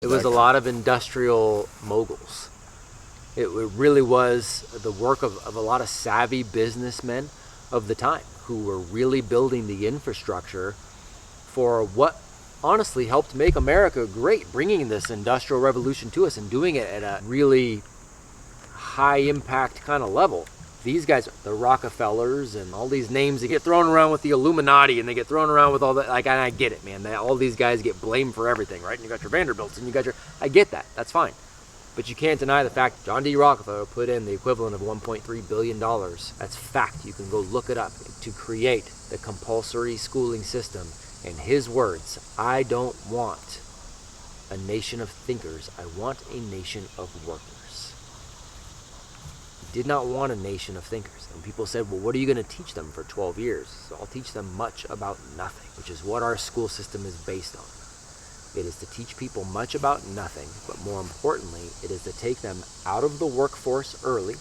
It was a lot of industrial moguls. It really was the work of a lot of savvy businessmen of the time who were really building the infrastructure for what honestly helped make America great, bringing this industrial revolution to us and doing it at a really high impact kind of level. These guys, the Rockefellers and all these names that get thrown around with the Illuminati and they get thrown around with all that, like, and I get it, man. All these guys get blamed for everything, right? And you got your Vanderbilts and you got your, I get that, that's fine. But you can't deny the fact John D. Rockefeller put in the equivalent of $1.3 billion. That's fact. You can go look it up, to create the compulsory schooling system. In his words, I don't want a nation of thinkers. I want a nation of workers. He did not want a nation of thinkers. And people said, well, what are you going to teach them for 12 years? So I'll teach them much about nothing, which is what our school system is based on. It is to teach people much about nothing, but more importantly, it is to take them out of the workforce early.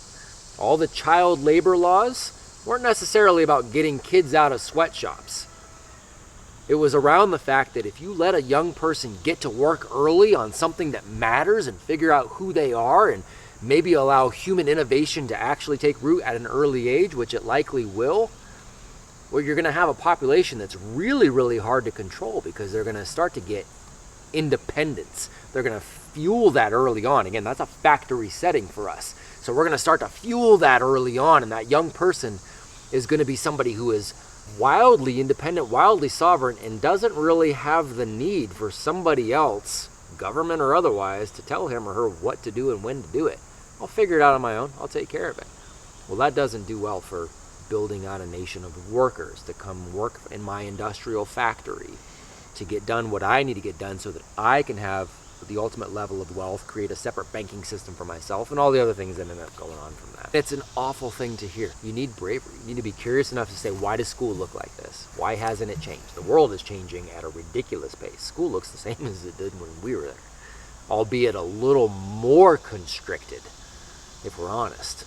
All the child labor laws weren't necessarily about getting kids out of sweatshops. It was around the fact that if you let a young person get to work early on something that matters and figure out who they are and maybe allow human innovation to actually take root at an early age, which it likely will, well, you're going to have a population that's really, really hard to control because they're going to start to get independence. They're going to fuel that early on. Again, that's a factory setting for us. So we're going to start to fuel that early on, and that young person is going to be somebody who is wildly independent, wildly sovereign, and doesn't really have the need for somebody else, government or otherwise, to tell him or her what to do and when to do it. I'll figure it out on my own. I'll take care of it. Well, that doesn't do well for building out a nation of workers to come work in my industrial factory to get done what I need to get done so that I can have the ultimate level of wealth, create a separate banking system for myself, and all the other things that end up going on from that. It's an awful thing to hear. You need bravery. You need to be curious enough to say, why does school look like this? Why hasn't it changed? The world is changing at a ridiculous pace. School looks the same as it did when we were there, albeit a little more constricted, if we're honest.